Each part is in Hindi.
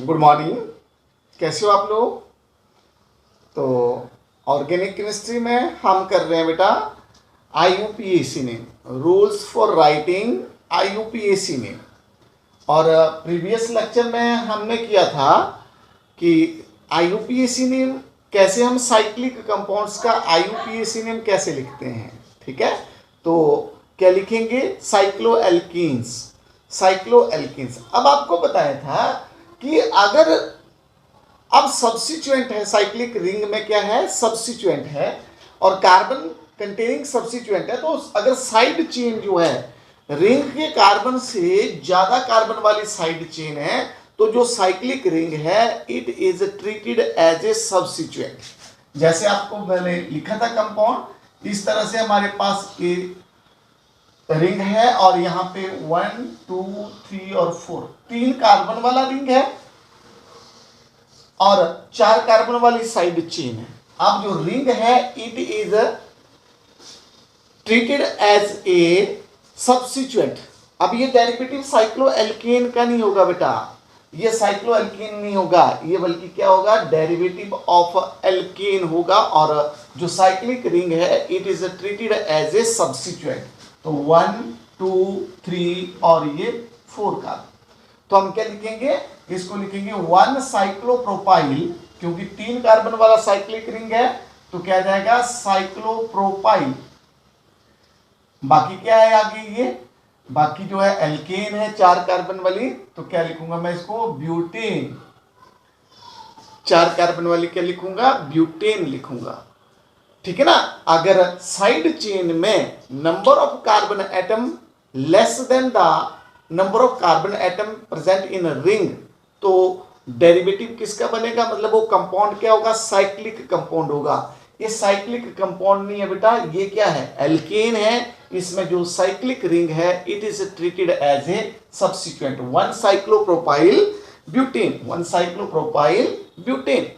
Good morning. कैसे हो आप लोग? तो ऑर्गेनिक केमिस्ट्री में हम कर रहे हैं बेटा IUPAC name, rules for writing IUPAC name. और प्रीवियस लेक्चर में हमने किया था कि IUPAC नेम कैसे, हम साइक्लिक कंपाउंड्स का IUPAC नेम कैसे लिखते हैं। ठीक है, तो क्या लिखेंगे? साइक्लोएल्कीन्स। साइक्लोएल्कीन्स। अब आपको बताया था कि अगर अब सब्स्टिट्यूएंट है, साइक्लिक रिंग में क्या है? सब्स्टिट्यूएंट है और कार्बन कंटेनिंग सब्स्टिट्यूएंट है। तो अगर साइड चेन जो है रिंग के कार्बन से ज्यादा कार्बन वाली साइड चेन है तो जो साइक्लिक रिंग है it is treated as a substituent. जैसे आपको मैंने लिखा था कंपाउंड, इस तरह से हमारे पास ए रिंग है और यहाँ पे 1 2 3 और 4 तीन कार्बन वाला रिंग है और 4 कार्बन वाली साइड चेन है। अब जो रिंग है it is treated as a substituent. अब ये डेरिवेटिव साइक्लोएल्केन का नहीं होगा बेटा, ये साइक्लोएल्केन नहीं होगा, ये बल्कि क्या होगा? डेरिवेटिव ऑफ एल्केन होगा। और जो साइक्लिक रिंग है it is treated as a substituent. तो 1 2 3 और ये 4 का, तो हम क्या लिखेंगे? इसको लिखेंगे 1 साइक्लोप्रोपाइल, क्योंकि 3 कार्बन वाला साइक्लिक रिंग है तो क्या जाएगा? साइक्लोप्रोपाइल। बाकी क्या है आगे? ये बाकी जो है एल्केन है 4 कार्बन वाली, तो क्या लिखूंगा मैं इसको? ब्यूटेन। 4 कार्बन वाली क्या लिखूंगा? ब्यूटेन लिखूंगा। ठीक है ना। अगर साइड चेन में number of carbon atom less than the number of carbon atom present in ring, तो डेरिवेटिव किसका बनेगा? मतलब वो कंपाउंड क्या होगा? साइक्लिक कंपाउंड होगा। ये साइक्लिक कंपाउंड नहीं है बेटा, ये क्या है? एल्केन है। इसमें जो साइक्लिक रिंग है it is treated as a substituent. 1 cyclopropyl butane, 1 cyclopropyl butane.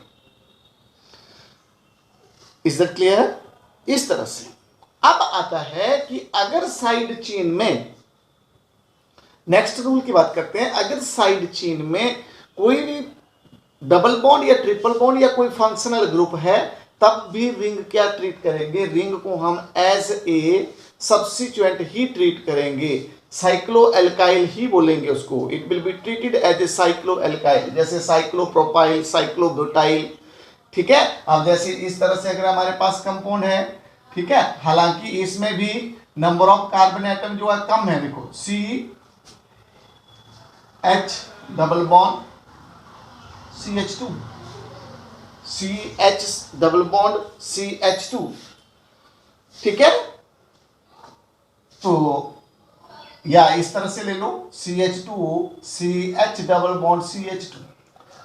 Is that clear? इस तरह से अब आता है कि अगर साइड चेन में, नेक्स्ट रूल की बात करते हैं, अगर साइड चेन में कोई भी डबल बॉन्ड या ट्रिपल बॉन्ड या कोई फंक्शनल ग्रुप है तब भी रिंग क्या ट्रीट करेंगे? रिंग को हम एज ए सब्स्टिट्यूएंट ही ट्रीट करेंगे, साइक्लोएल्काइल ही बोलेंगे उसको। It will be treated as a cycloalkyl, जैसे साइक्लोप्रोपाइल, साइक्लोब्यूटाइल। ठीक है। अब जैसे इस तरह से अगर हमारे पास कंपाउंड है, ठीक है, हालांकि इसमें भी नंबर ऑफ कार्बन एटम जो है कम है। देखो CH double bond CH2, CH double bond CH2। ठीक है, तो या इस तरह से ले लो CH2 CH double bond CH2।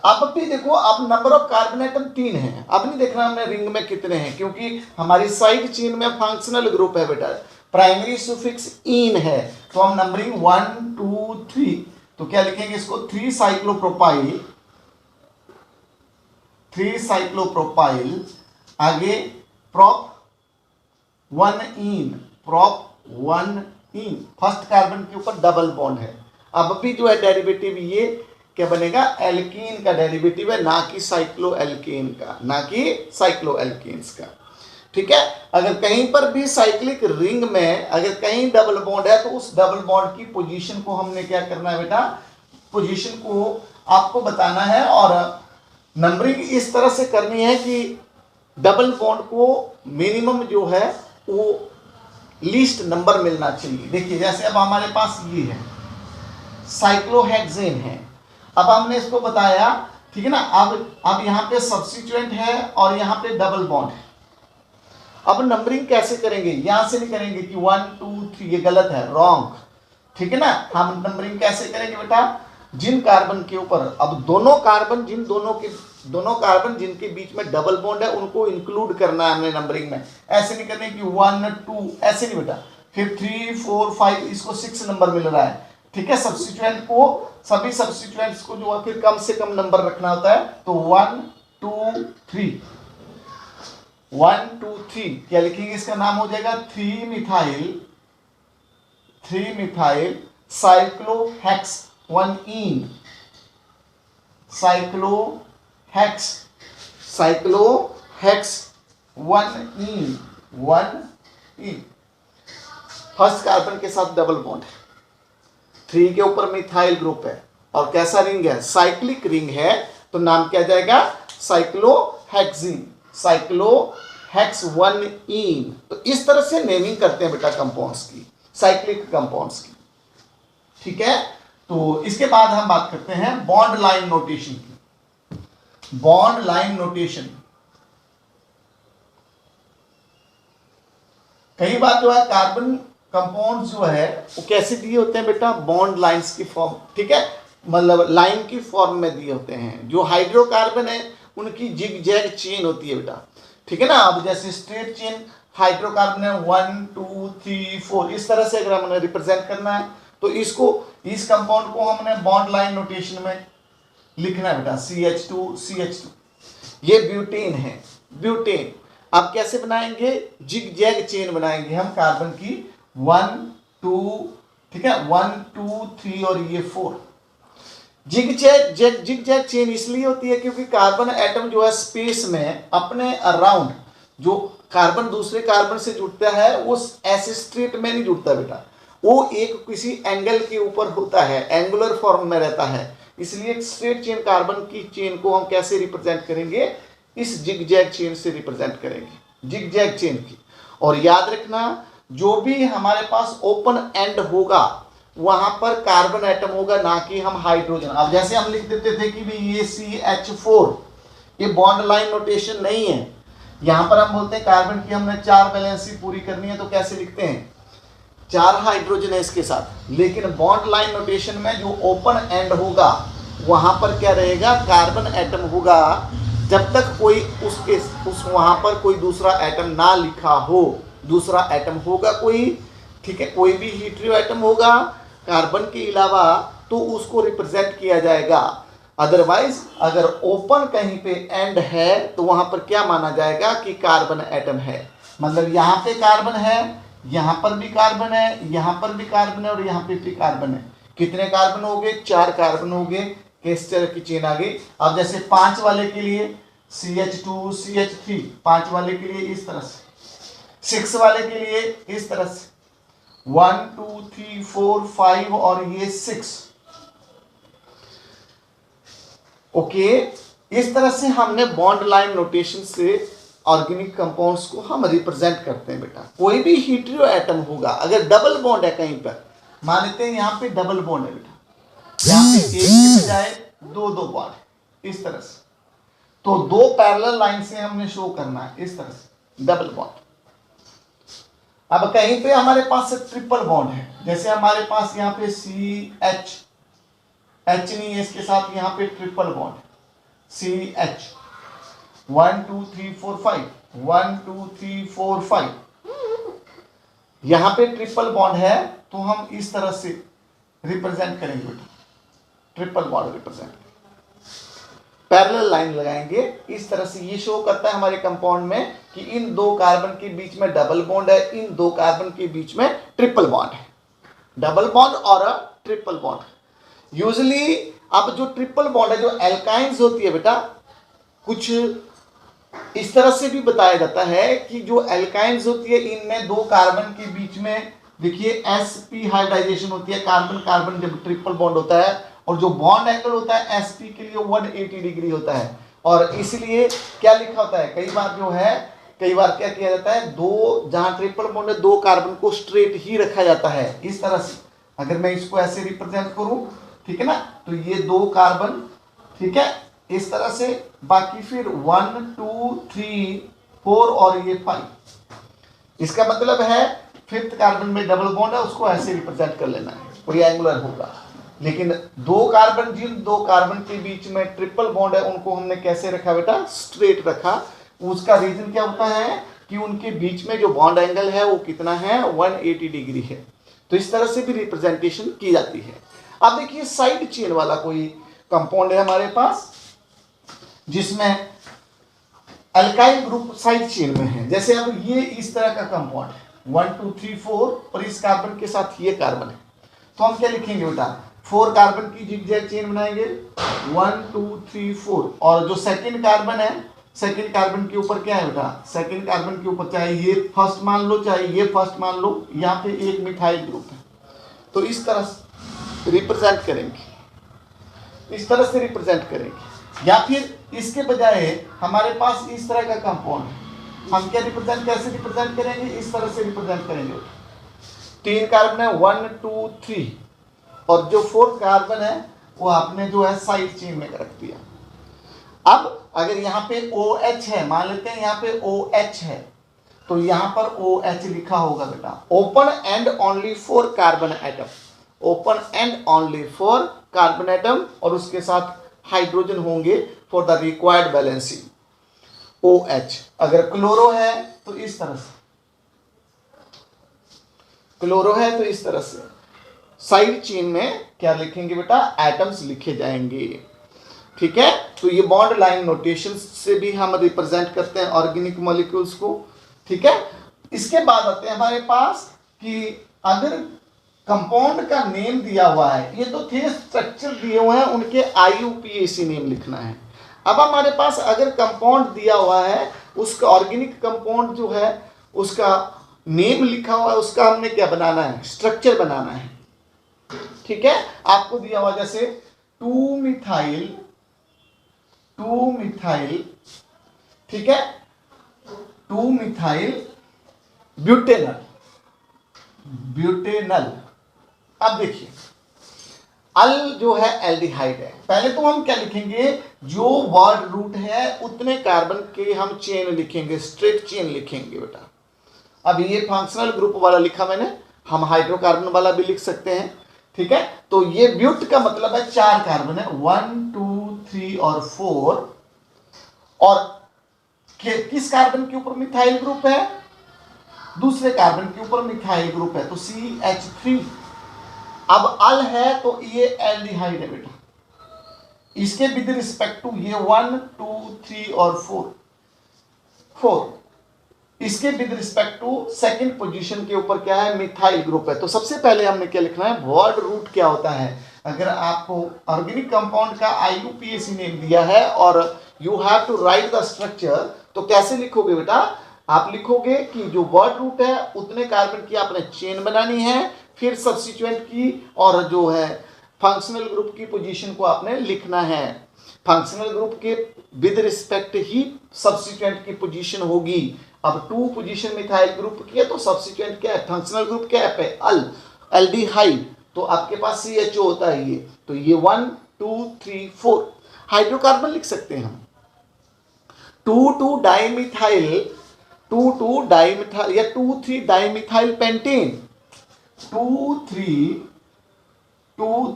अब भी देखो, अब नंबर ऑफ कार्बन एटम 3 है। अब नहीं देखना हमने रिंग में कितने हैं, क्योंकि हमारी साइड चेन में फंक्शनल ग्रुप है बेटा, प्राइमरी सुफिक्स इन है। तो हम नंबरिंग 1 2 3, तो क्या लिखेंगे इसको? 3 साइक्लोप्रोपाइल, 3 साइक्लोप्रोपाइल। आगे प्रोप 1 इन, प्रोप 1 इन। फर्स्ट कार्बन के ऊपर डबल बॉन्ड है। अब भी जो है डेरिवेटिव ये क्या बनेगा? एल्कीन का डेरिवेटिव है, ना कि साइक्लोएल्केन का, ना कि साइक्लोएल्केन्स का। ठीक है। अगर कहीं पर भी साइक्लिक रिंग में अगर कहीं डबल बॉन्ड है तो उस डबल बॉन्ड की पोजीशन को हमने क्या करना है बेटा? पोजीशन को आपको बताना है और नंबरिंग इस तरह से करनी है कि डबल बॉन्ड को मिनिमम जो है वो लीस्ट नंबर मिलना चाहिए। देखिए जैसे अब हमारे पास ये है साइक्लोहेक्सेन है, अब हमने इसको बताया, ठीक है ना। अब यहाँ पे सब्स्टिट्यूएंट है और यहाँ पे डबल बॉन्ड है। अब नंबरिंग कैसे करेंगे? यहां से नहीं करेंगे कि 1 2 3, ये गलत है, रॉन्ग। ठीक है ना। हम नंबरिंग कैसे करेंगे बेटा? जिन कार्बन के ऊपर, अब दोनों कार्बन दोनों कार्बन जिनके बीच में डबल बॉन्ड है उनको इंक्लूड करना है हमने नंबरिंग में। ऐसे नहीं करने कि 1 2, ऐसे नहीं बेटा। फिर 3 4 5, इसको 6 नंबर मिल रहा है। ठीक है। सब्स्टिट्यूएंट को, सभी सब्स्टिट्यूएंट्स को जो है फिर कम से कम नंबर रखना होता है। तो 1 2 3, 1 2 3 क्या लिखेंगे? इसका नाम हो जाएगा 3 मिथाइल साइक्लोहेक्स 1 इन, साइक्लोहेक्स, साइक्लोहेक्स 1 इन, फर्स्ट कार्बन के साथ डबल बॉन्ड है, 3 के ऊपर मिथाइल ग्रुप है और कैसा रिंग है, साइक्लिक रिंग है, तो नाम क्या जाएगा, साइक्लोहेक्सीन, साइक्लोहेक्स 1 इन। तो इस तरह से नेमिंग करते हैं बेटा कंपाउंड्स की, साइक्लिक कंपाउंड्स की, ठीक है। तो इसके बाद हम बात करते हैं बॉन्ड लाइन नोटेशन की। बॉन्ड लाइन नोटेशन, कई बार जो है कार्बन कंपाउंड जो है वो कैसे दिए होते हैं बेटा, बॉन्ड लाइंस की फॉर्म, ठीक है, मतलब लाइन की फॉर्म में दिए होते हैं। जो हाइड्रोकार्बन है उनकी जिग जैग चेन होती है बेटा, ठीक है ना। अब जैसे स्ट्रेट चेन हाइड्रोकार्बन है 1 2 3 4, इस तरह से अगर हमने रिप्रेजेंट करना है तो इसको, इस कंपाउंड को हमने बॉन्ड लाइन नोटेशन में लिखना है बेटा, CH2 CH2। ये ब्यूटेन है, ब्यूटेन। अब कैसे बनाएंगे, जिग जैग चेन बनाएंगे हम कार्बन की 1 2, ठीक है, 1 2 3 और ये 4। जिग जैग चेन इसलिए होती है क्योंकि कार्बन एटम जो है स्पेस में अपने अराउंड, जो कार्बन दूसरे कार्बन से जुड़ता है वो ऐसे स्ट्रेट में नहीं जुड़ता बेटा, वो एक किसी एंगल के ऊपर होता है, एंगुलर फॉर्म में रहता है। इसलिए स्ट्रेट चेन कार्बन की चेन को हम कैसे रिप्रेजेंट करेंगे, इस जिग जैग चेन से रिप्रेजेंट करेंगे, जिग जैग चेन की। और याद रखना, जो भी हमारे पास ओपन एंड होगा वहां पर कार्बन एटम होगा, ना कि हम हाइड्रोजन। अब जैसे हम लिख देते थे कि भी ये CH4, ये बॉन्ड लाइन नोटेशन नहीं है। यहां पर हम बोलते हैं कार्बन की हमने 4 वैलेंसी पूरी करनी है, तो कैसे लिखते हैं, 4 हाइड्रोजन है इसके साथ। लेकिन बॉन्ड लाइन नोटेशन में जो ओपन एंड होगा वहां पर क्या रहेगा, कार्बन एटम होगा, जब तक कोई उस वहां पर कोई दूसरा एटम ना लिखा हो, दूसरा एटम होगा कोई, ठीक है, कोई भी हीटेरो एटम होगा कार्बन के अलावा, तो उसको रिप्रेजेंट किया जाएगा। अदरवाइज अगर ओपन कहीं पे एंड है तो वहां पर क्या माना जाएगा कि कार्बन एटम है। मतलब यहाँ पे कार्बन है, यहाँ पर भी कार्बन है, यहाँ पर भी कार्बन है और यहाँ पे भी कार्बन है। कितने कार्बन हो गए, 4 कार्बन हो गए, किस तरह की चेन आ गई। अब जैसे 5 वाले के लिए CH2 CH3, 5 वाले के लिए इस तरह से, 6 वाले के लिए इस तरह से, 1 2 3 4 5 और ये 6, ओके। इस तरह से हमने बॉन्ड लाइन नोटेशन से ऑर्गेनिक कंपाउंड्स को हम रिप्रेजेंट करते हैं बेटा। कोई भी हीटेरो एटम होगा, अगर डबल बॉन्ड है कहीं पर, मान लेते हैं यहाँ पे डबल बॉन्ड है बेटा, यहाँ पे एक के बजाय 2 बॉन्ड, इस तरह से, तो 2 पैरेलल लाइन से हमने शो करना है, इस तरह से डबल बॉन्ड। अब कहीं पे हमारे पास ट्रिपल बॉन्ड है, जैसे हमारे पास यहाँ पे CH, H नहीं है इसके साथ, यहाँ पे ट्रिपल बॉन्ड CH, 1 2 3 4 5, 1 2 3 4 5, यहाँ पे ट्रिपल बॉन्ड है, तो हम इस तरह से रिप्रेजेंट करेंगे बेटा, triple bond represent, parallel line लगाएंगे। इस तरह से ये शो करता है हमारे कंपाउंड में कि इन 2 कार्बन के बीच में डबल बॉन्ड है, इन 2 कार्बन के बीच में ट्रिपल बॉन्ड है, डबल बॉन्ड और ट्रिपल बॉन्ड। यूजुअली अब जो ट्रिपल बॉन्ड है, जो एल्काइंस होती है बेटा, कुछ इस तरह से भी बताया जाता है कि जो एल्काइंस होती है इनमें 2 कार्बन के बीच में, देखिए sp हाइब्रिडाइजेशन होती है, कार्बन कार्बन जब ट्रिपल बॉन्ड होता है, और जो बॉन्ड एंगल होता है sp के लिए 180 डिग्री होता है। और इसलिए क्या लिखा होता है, कई बार जो है, कई बार क्या किया जाता है, 2 जहां ट्रिपल बॉन्ड है 2 कार्बन को स्ट्रेट ही रखा जाता है, इस तरह से। अगर मैं इसको ऐसे रिप्रेजेंट करूं, ठीक है ना, तो ये 2 कार्बन, ठीक है, इस तरह से, बाकी फिर 1 2 3 4 और ये 5। इसका मतलब है 5th कार्बन में डबल बॉन्ड है, उसको ऐसे रिप्रेजेंट कर लेना है, कोई एंगुलर होगा। लेकिन 2 कार्बन, जिन 2 कार्बन के बीच में ट्रिपल बॉन्ड है, उनको हमने कैसे रखा बेटा, स्ट्रेट रखा। उसका रीजन क्या होता है कि उनके बीच में जो बॉन्ड एंगल है वो कितना है, 180 डिग्री है। तो इस तरह से भी रिप्रेजेंटेशन की जाती है। अब देखिए साइड चेन वाला कोई कंपाउंड है हमारे पास, जिसमें अल्काइल ग्रुप साइड चेन में है। जैसे अब ये इस तरह का कंपाउंड है, 1 2 3 4, और इस कार्बन के साथ ये कार्बन है, तो हम क्या लिखेंगे बेटा, 4 कार्बन की जिगजैग चेन बनाएंगे, 1 2 3 4। और जो सेकंड कार्बन है, सेकंड कार्बन के ऊपर क्या है बेटा, सेकंड कार्बन के ऊपर चाहे ये फर्स्ट मान लो चाहे ये फर्स्ट मान लो, यहाँ पे एक मिथाइल ग्रुप है, तो इस तरह से रिप्रेजेंट करेंगे, इस तरह से रिप्रेजेंट करेंगे। या फिर इसके बजाय हमारे पास इस तरह का कंपाउंड है, हम क्या रिप्रेजेंट, कैसे रिप्रेजेंट करेंगे, इस तरह से रिप्रेजेंट करेंगे। 3 कार्बन है, 1 2 3, और जो 4th कार्बन है वो आपने जो है साइड चेन में रख दिया। अब अगर यहाँ पे OH है, मान लेते हैं यहाँ पे OH है, तो यहाँ पर OH लिखा होगा बेटा, open and only 4 carbon atom, open and only 4 carbon atom, और उसके साथ हाइड्रोजन होंगे for the required balancing, OH। अगर क्लोरो है तो इस तरह से, क्लोरो है तो इस तरह से साइड चेन में क्या लिखेंगे बेटा, एटम्स लिखे जाएंगे। ठीक है, तो ये बॉन्ड लाइन नोटेशन से भी हम रिप्रेजेंट करते हैं ऑर्गेनिक मॉलिक्यूल्स को। ठीक है, इसके बाद आते हैं हमारे पास कि अगर कंपाउंड का नेम दिया हुआ है, ये तो थे स्ट्रक्चर दिए हुए हैं, उनके IUPAC नेम लिखना है। अब हमारे पास अगर कंपाउंड दिया हुआ है, उसका ऑर्गेनिक कंपाउंड जो है उसका नेम लिखा हुआ है, उसका हमने क्या बनाना है, स्ट्रक्चर बनाना है। ठीक है, आपको दिया हुआ जैसे 2 मिथाइल, ठीक है, 2 मिथाइल ब्यूटेनल, अब देखिए अल जो है एल्डिहाइड है, पहले तो हम क्या लिखेंगे, जो वर्ड रूट है उतने कार्बन के हम चेन लिखेंगे, स्ट्रेट चेन लिखेंगे बेटा। अब ये फंक्शनल ग्रुप वाला लिखा मैंने, हम हाइड्रोकार्बन वाला भी लिख सकते हैं। ठीक है, तो ये ब्यूट का मतलब है 4 कार्बन है, 1 2 3 और 4, और किस कार्बन के ऊपर मिथाइल ग्रुप है, दूसरे कार्बन के ऊपर मिथाइल ग्रुप है, तो CH3। अब अल है तो ये एल्डिहाइड है बेटा, इसके विद रिस्पेक्ट टू ये 1 2 3 और 4, इसके with respect to second position के ऊपर क्या है, मिथाइल ग्रुप है। तो सबसे पहले हमने क्या लिखना है, वर्ड रूट क्या होता है। अगर आपको ऑर्गेनिक कंपाउंड का IUPAC नेम दिया है और you have to write the structure, तो कैसे लिखोगे बेटा, आप लिखोगे कि जो वर्ड रूट है उतने कार्बन की आपने चेन बनानी है, फिर सब्स्टिट्यूएंट की और जो है फंक्शनल ग्रुप की पोजीशन को आपने लिखना है। फंक्शनल ग्रुप के विद रिस्पेक्ट ही सब्स्टिट्यूएंट की पोजीशन होगी। अब 2 पोजीशन मिथाइल ग्रुप की है तो सब्स्टिट्यूएंट क्या है, फंक्शनल ग्रुप क्या है, अल एल्डिहाइड, तो आपके पास CHO होता है ये, तो ये 1 2 3 4 हाइड्रोकार्बन लिख सकते हैं हम। 2 डाइमिथाइल या 2 3 डाइमिथाइल पेंटेन, 2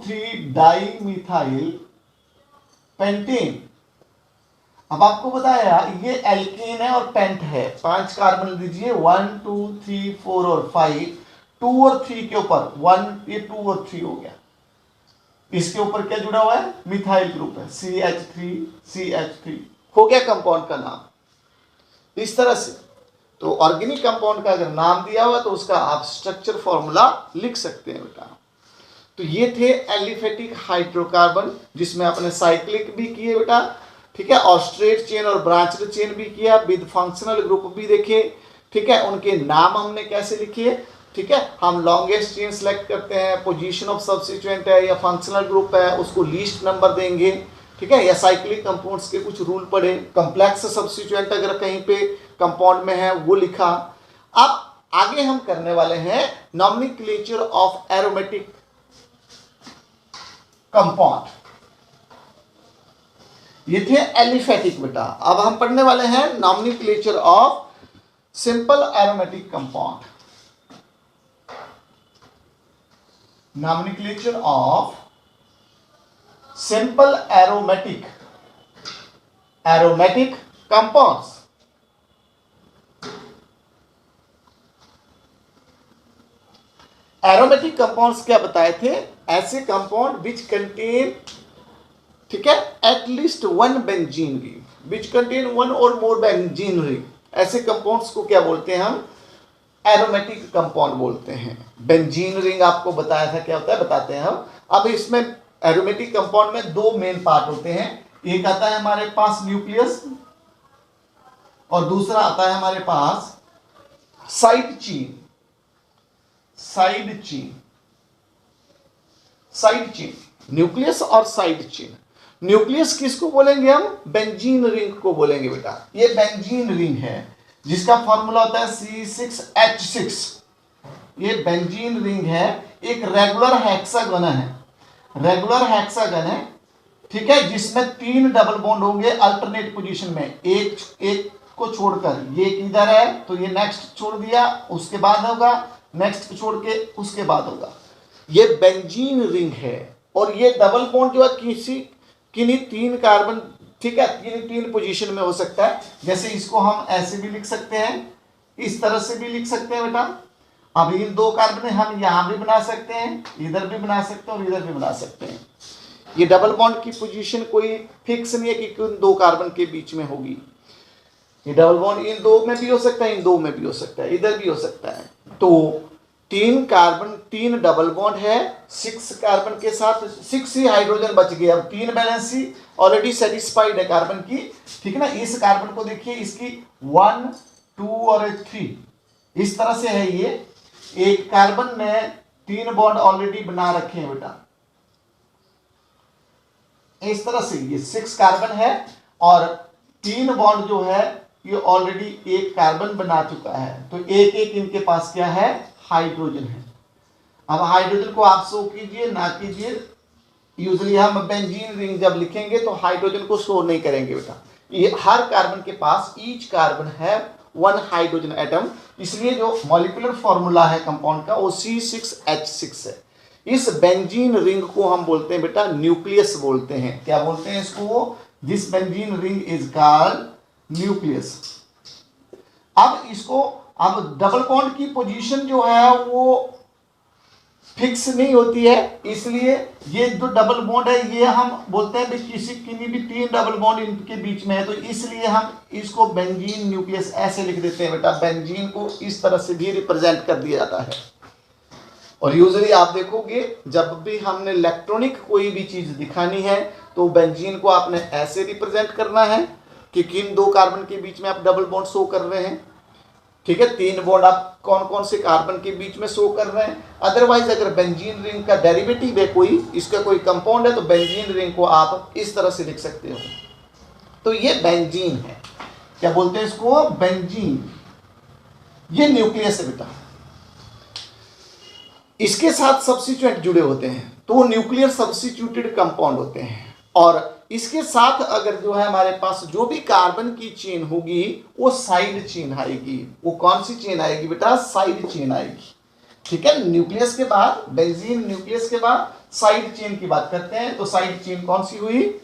3 डाइमिथाइल पेंटेन। अब आपको बताया ये एल्केन है और पेंट है, 5 कार्बन दीजिए, 1 2 3 4 और 5, 2 और 3 के ऊपर 1, ये 2 और 3 हो गया, इसके ऊपर क्या जुड़ा हुआ है, मिथाइल ग्रुप है, CH3 हो गया कंपाउंड का नाम। इस तरह से तो ऑर्गेनिक कंपाउंड का अगर नाम दिया हुआ तो उसका आप स्ट्रक्चर फॉर्मूला लिख सकते हैं बेटा। तो ये थे एलिफेटिक हाइड्रोकार्बन, जिसमें आपने साइक्लिक भी किए बेटा। ठीक है, और स्ट्रेट चेन और ब्रांच्ड चेन भी किया, विद फंक्शनल ग्रुप भी देखे। ठीक है, उनके नाम हमने कैसे लिखे। ठीक है, हम लॉन्गेस्ट चेन सेलेक्ट करते हैं, पोजीशन ऑफ सब्स्टिट्यूएंट है या फंक्शनल ग्रुप है उसको लीस्ट नंबर देंगे। ठीक है, या साइक्लिक कंपाउंड्स के कुछ रूल पढ़े, कॉम्प्लेक्स सब्स्टिट्यूएंट अगर कहीं पे कंपाउंड में है वो लिखा। अब आगे हम करने वाले हैं नॉमेनक्लेचर ऑफ एरोमेटिक कंपाउंड। ये थे एलिफेटिक बेटा। अब हम पढ़ने वाले हैं nomenclature of simple aromatic compound. Nomenclature of simple aromatic compounds. Aromatic compounds क्या बताए थे, ऐसे कंपाउंड विच कंटेन, ठीक है, at least 1 benzene ring, which contain 1 और मोर बेंजीन रिंग, ऐसे कंपाउंड्स को क्या बोलते हैं हम, एरोमेटिक कंपाउंड बोलते हैं। बेंजीन रिंग आपको बताया था क्या होता है, बताते हैं हम। अब इसमें एरोमेटिक कंपाउंड में दो मेन पार्ट होते हैं, एक आता है हमारे पास न्यूक्लियस और दूसरा आता है हमारे पास side chain. Side chain, side chain, nucleus और साइड चेन। न्यूक्लियस किसको बोलेंगे हम? बेंजीन रिंग को बोलेंगे बेटा। ये बेंजीन रिंग है जिसका फॉर्मूला होता है C6H6। ये बेंजीन रिंग है, एक रेगुलर हेक्सागन है, रेगुलर हेक्सागन है, ठीक है, जिसमें 3 डबल बॉन्ड होंगे अल्टरनेट पोजीशन में, एक को छोड़कर। ये किधर है तो ये नेक्स्ट छोड़ दिया, उसके बाद होगा, नेक्स्ट को छोड़ के उसके बाद होगा। ये बेंजीन रिंग है और ये डबल बॉन्ड जो है किन्हीं 3 कार्बन, ठीक है, तीन पोजीशन में हो सकता है। जैसे इसको हम ऐसे भी लिख सकते हैं, इस तरह से भी लिख सकते हैं बेटा। अब इन 2 कार्बन हम यहां भी बना सकते हैं, इधर भी बना सकते हैं और इधर भी बना सकते हैं। ये डबल बॉन्ड की पोजीशन कोई फिक्स नहीं है कि उन 2 कार्बन के बीच में होगी। ये डबल बॉन्ड इन 2 में भी हो सकता है, इन 2 में भी हो सकता है, इधर भी हो सकता है। तो 3 कार्बन, 3 डबल बॉन्ड है 6 कार्बन के साथ, 6 ही हाइड्रोजन बच गए। अब 3 वैलेंसी ऑलरेडी सेटिस्फाइड है कार्बन की, ठीक है ना। इस कार्बन को देखिए, इसकी 1 2 और 3 इस तरह से है। ये एक कार्बन में 3 बॉन्ड ऑलरेडी बना रखे हैं बेटा, इस तरह से। ये 6 कार्बन है और 3 बॉन्ड जो है ये ऑलरेडी एक कार्बन बना चुका है। तो एक एक इनके पास क्या है? हाइड्रोजन है। अब हाइड्रोजन को आप शो कीजिए ना कीजिए, यूजुअली हम बेंजीन रिंग जब लिखेंगे तो हाइड्रोजन को शो नहीं करेंगे बेटा। ये हर कार्बन के पास, ईच कार्बन है 1 हाइड्रोजन एटम, इसलिए जो मॉलिक्यूलर फॉर्मूला है कंपाउंड का वो C6H6 है। इस बेंजीन रिंग को हम बोलते हैं बेटा न्यूक्लियस बोलते हैं। क्या बोलते हैं इसको? This benzene ring is called nucleus. अब इसको, अब डबल बॉन्ड की पोजीशन जो है वो फिक्स नहीं होती है, इसलिए ये जो डबल बॉन्ड है ये हम बोलते हैं किन्हीं भी 3 डबल बॉन्ड इनके बीच में है, तो इसलिए हम इसको बेंजीन न्यूक्लियस ऐसे लिख देते हैं बेटा। बेंजीन को इस तरह से भी रिप्रेजेंट कर दिया जाता है। और यूजुअली आप देखोगे जब भी हमने इलेक्ट्रॉनिक कोई भी चीज दिखानी है तो बेंजीन को आपने ऐसे रिप्रेजेंट करना है कि किन 2 कार्बन के बीच में आप डबल बॉन्ड शो कर रहे हैं, ठीक है। 3 बॉन्ड आप कौन कौन से कार्बन के बीच में शो कर रहे हैं। अदरवाइज अगर बेंजीन रिंग का डेरिवेटिव है कोई, इसका कोई कंपाउंड है, तो बेंजीन रिंग को आप इस तरह से लिख सकते हो। तो ये बेंजीन है, क्या बोलते हैं इसको? बेंजीन। ये न्यूक्लियस है बेटा। इसके साथ सब्स्टिट्यूएंट जुड़े होते हैं तो वो न्यूक्लियर सब्स्टिट्यूटेड कंपाउंड होते हैं। और इसके साथ अगर जो है हमारे पास जो भी कार्बन की चेन होगी वो साइड चेन आएगी। वो कौन सी चेन आएगी बेटा? साइड चेन आएगी, ठीक है। न्यूक्लियस के बाद, बेंजीन न्यूक्लियस के बाद साइड चेन की बात करते हैं। तो साइड चेन कौन सी हुई?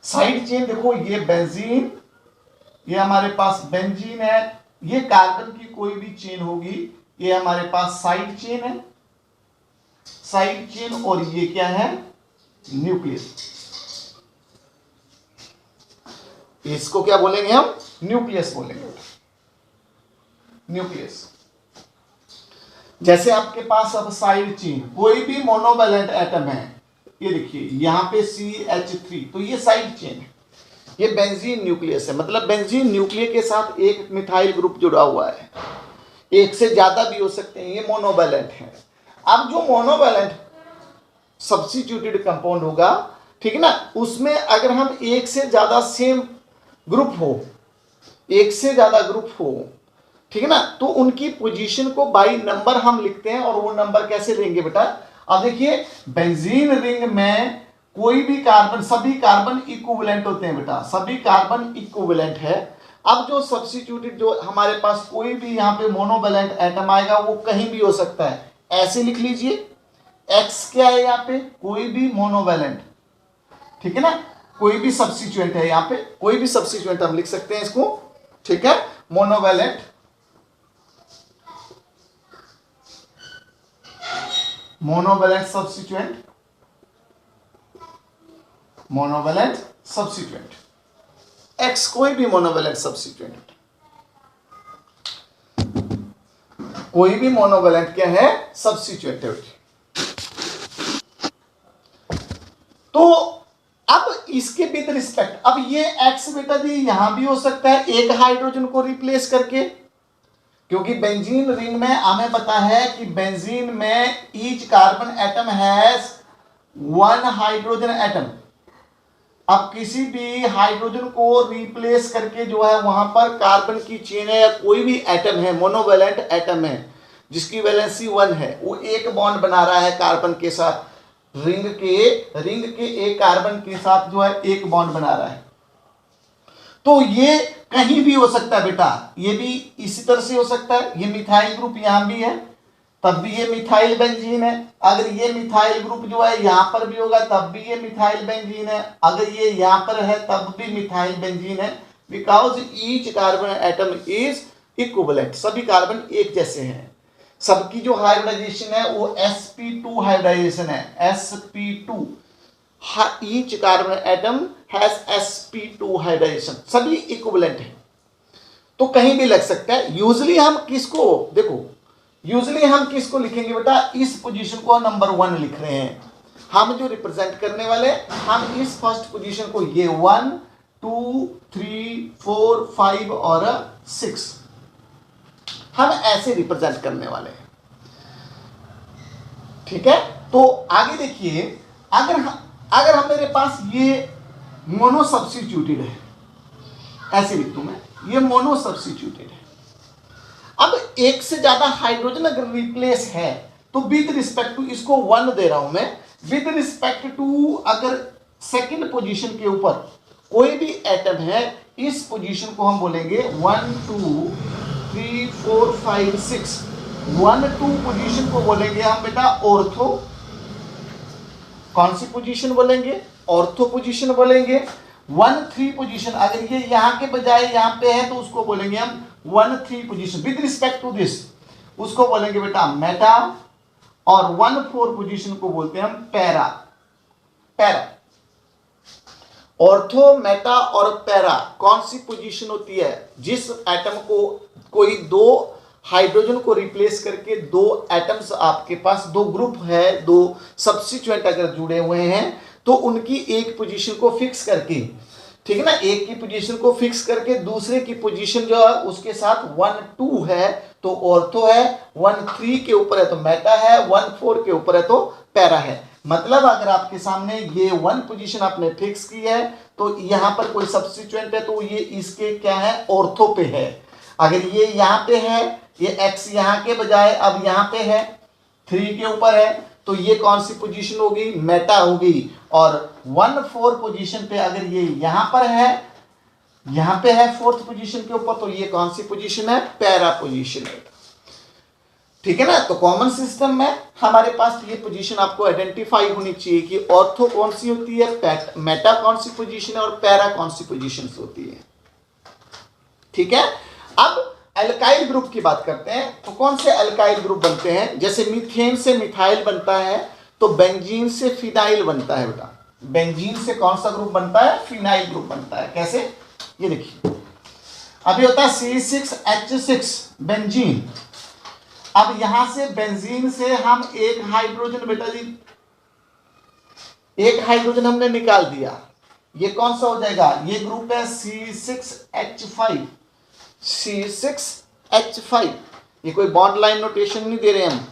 साइड चेन देखो, ये बेंजीन, ये हमारे पास बेंजीन है, ये कार्बन की कोई भी चेन होगी, ये हमारे पास साइड चेन है, साइड चेन। और ये क्या है? न्यूक्लियस। इसको क्या बोलेंगे हम? न्यूक्लियस बोलेंगे, न्यूक्लियस। जैसे आपके पास अब साइड चेन, कोई भी मोनोवैलेंट एटम है, ये देखिए यहां पे CH3, तो ये साइड चेन है। ये बेंजीन न्यूक्लियस है, मतलब बेंजीन न्यूक्लियस के साथ एक मिथाइल ग्रुप जुड़ा हुआ है, एक से ज्यादा भी हो सकते हैं, ये मोनोवैलेंट है। अब जो मोनोवैलेंट सब्स्टिट्यूटेड कंपाउंड होगा, ठीक है ना, उसमें अगर हम एक से ज्यादा सेम ग्रुप हो, एक से ज्यादा ग्रुप हो, ठीक है ना, तो उनकी पोजीशन को बाई नंबर हम लिखते हैं। और वो नंबर कैसे लेंगे बेटा? अब देखिए बेंजीन रिंग में कोई भी कार्बन, सभी कार्बन इक्विवेलेंट होते हैं बेटा, सभी कार्बन इक्विवेलेंट है। अब जो सब्स्टिट्यूटेड, जो हमारे पास कोई भी यहाँ पे मोनोवैलेंट एटम आएगा वो कहीं भी हो सकता है, ऐसे लिख लीजिए। एक्स क्या है यहाँ पे? कोई भी मोनोवैलेंट, ठीक है ना, कोई भी सब्स्टिट्यूएंट है, यहाँ पे कोई भी सब्स्टिट्यूएंट हम लिख सकते हैं इसको, ठीक है। Monovalent, monovalent substituent, monovalent substituent, x कोई भी मोनोवैलेंट सब्स्टिट्यूएंट, कोई भी मोनोवैलेंट क्या है? सब्स्टिट्यूएंट है। तो अब इसके विद रिस्पेक्ट, अब ये एक्स बेटा जी यहां भी हो सकता है एक हाइड्रोजन को रिप्लेस करके, क्योंकि बेंजीन रिंग में हमें पता है कि बेंजीन में each carbon atom has 1 hydrogen atom. अब किसी भी हाइड्रोजन को रिप्लेस करके जो है वहां पर कार्बन की चेन है या कोई भी एटम है, मोनोवैलेंट एटम है जिसकी वैलेंसी 1 है, वो एक बॉन्ड बना रहा है कार्बन के साथ, रिंग के एक कार्बन के साथ जो है एक बॉन्ड बना रहा है। तो ये कहीं भी हो सकता है बेटा, ये भी इसी तरह से हो सकता है, ये मिथाइल ग्रुप यहां भी है तब भी ये मिथाइल बेंजीन है, अगर ये मिथाइल ग्रुप जो है यहां पर भी होगा तब भी ये मिथाइल बेंजीन है, अगर ये यहां पर है तब भी मिथाइल बेंजीन है, because each carbon atom is equivalent, सभी कार्बन एक जैसे हैं, सबकी जो हाइब्रिडाइजेशन है वो sp2 हाइब्रिडाइजेशन है, sp2, each carbon atom has sp2 hybridization, सभी इक्विवेलेंट है। तो कहीं भी लग सकता है। यूजुअली हम किसको देखो, यूजुअली हम किसको लिखेंगे बेटा, इस पोजीशन को नंबर 1 लिख रहे हैं, हम जो रिप्रेजेंट करने वाले हम इस फर्स्ट पोजीशन को ये 1 2 3 4 5 और 6 हम ऐसे रिप्रेजेंट करने वाले हैं, ठीक है। तो आगे देखिए, अगर हम मेरे पास ये मोनो सब्स्टिट्यूटेड है, ऐसे लिख दूं मैं, ये मोनो सब्स्टिट्यूटेड है। अब एक से ज्यादा हाइड्रोजन अगर रिप्लेस है तो विद रिस्पेक्ट टू, इसको 1 दे रहा हूं मैं, विद रिस्पेक्ट टू अगर सेकंड पोजीशन के ऊपर कोई भी एटम है, इस पोजीशन को हम बोलेंगे 1 2 3 4 5 6, 1 2 पोजीशन को बोलेंगे हम बेटा ऑर्थो। कौन सी पोजीशन बोलेंगे, ऑर्थो पोजीशन बोलेंगे। 1 3 पोजीशन अगर ये यहां के बजाय यहां पे है तो उसको बोलेंगे हम 1 3 position with respect to this, उसको बोलेंगे बेटा मेटा, और 1 4 पोजीशन को बोलते हैं हम पैरा। ऑर्थो, मेटा और पैरा कौन सी पोजीशन होती है, जिस एटम को कोई 2 हाइड्रोजन को रिप्लेस करके 2 एटम्स आपके पास 2 ग्रुप है, 2 सब्स्टिट्यूएंट अगर जुड़े हुए हैं तो उनकी एक पोजीशन को फिक्स करके, ठीक है ना, एक की पोजीशन को फिक्स करके दूसरे की पोजीशन जो है उसके साथ 1 2 है तो ऑर्थो है, 1 3 के ऊपर है तो मेटा है, 1 4 के ऊपर है तो पैरा है। मतलब अगर आपके सामने ये 1 पोजीशन आपने फिक्स की है तो यहां पर कोई सब्स्टिट्यूएंट है तो ये इसके क्या है, ऑर्थो पे है। अगर ये यहां पे है, ये x यहां के बजाय अब यहां पे है, 3 के ऊपर है, तो ये कौन सी पोजीशन होगी, मेटा होगी। और 1 4 पोजीशन पे अगर ये यहां पर है, यहां पे है 4th पोजीशन के ऊपर, तो ये कौन सी पोजीशन है, पैरा पोजीशन है, ठीक है ना। तो कॉमन सिस्टम में हमारे पास ये पोजीशन आपको आइडेंटिफाई होनी चाहिए कि ऑर्थो कौन सी होती है, मेटा कौन सी पोजीशन है और पैरा कौन सी पोजीशन होती है, ठीक है। अब एल्काइल ग्रुप की बात करते हैं, तो कौन से एल्काइल ग्रुप बनते हैं, जैसे मीथेन से मिथाइल बनता है तो बेंजीन से फिनाइल बनता है बेटा। बेंजीन से कौन सा ग्रुप बनता है, फिनाइल ग्रुप बनता है। कैसे, ये देखिए, अभी होता है C6H6 बेंजीन। अब यहां से बेंजीन से हम एक हाइड्रोजन बेटा जी, एक हाइड्रोजन हमने निकाल दिया, ये कौन सा हो जाएगा, ये ग्रुप है C6H5, C6H5, ये कोई बॉन्ड लाइन नोटेशन नहीं दे रहे हम,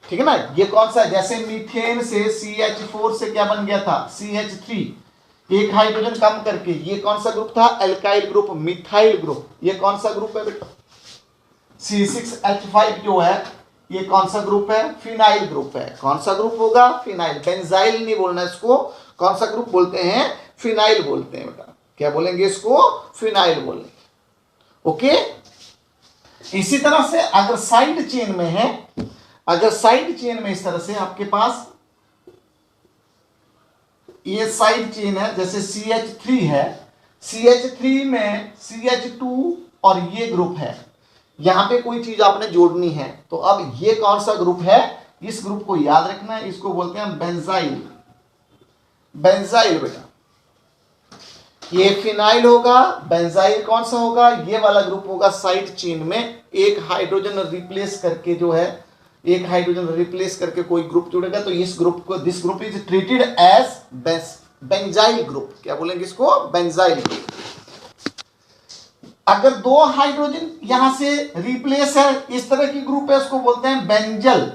ठीक है ना। ये कौन सा है, जैसे मीथेन से CH4 से क्या बन गया था, CH3, एक हाइड्रोजन कम करके, ये कौन सा ग्रुप था, एल्काइल ग्रुप, मिथाइल ग्रुप। ये कौन सा ग्रुप है बेटा, C6H5 जो है ये कौन सा ग्रुप है, फिनाइल ग्रुप है। कौन सा ग्रुप होगा, फिनाइल, बेंजाइल नहीं बोलना इसको, कौन सा ग्रुप बोलते हैं, फिनाइल बोलते हैं बेटा। क्या बोलेंगे इसको, फिनाइल बोलेंगे, ओके। इसी तरह से अगर साइड चेन में है, अगर साइड चेन में इस तरह से आपके पास ये साइड चेन है, जैसे CH3 है, CH3 में CH2 और ये ग्रुप है, यहां पे कोई चीज आपने जोड़नी है, तो अब ये कौन सा ग्रुप है, इस ग्रुप को याद रखना है, इसको बोलते हैं बेंजाइल। बेंजाइल बेटा, ये फिनाइल होगा, बेंजाइल कौन सा होगा, ये वाला ग्रुप होगा साइड चेन में, एक हाइड्रोजन रिप्लेस करके जो है, एक हाइड्रोजन रिप्लेस करके कोई ग्रुप जुड़ेगा तो इस ग्रुप को, this group is treated as benzyl group, क्या बोलेंगे इसको, बेंजाइल ग्रुप। अगर दो हाइड्रोजन यहां से रिप्लेस है, इस तरह की ग्रुप है, उसको बोलते हैं बेंजल।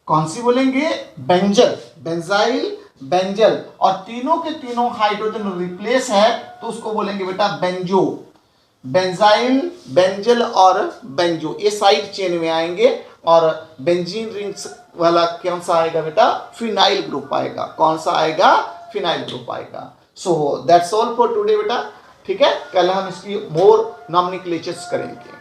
कौन सी बोलेंगे, बेंजल, बेंजाइल, बेंजल। और तीनों के तीनों हाइड्रोजन रिप्लेस है तो उसको बोलेंगे बेटा बेंजो। बेंजाइल, बेंजल और बेंजो ये साइड चेन में आएंगे। और बेंजीन रिंग्स वाला कौन सा आएगा बेटा, फिनाइल ग्रुप आएगा। कौन सा आएगा, फिनाइल ग्रुप आएगा। So that's all for today बेटा। ठीक है, कल हम इसकी मोर नॉमेनक्लेचर्स करेंगे।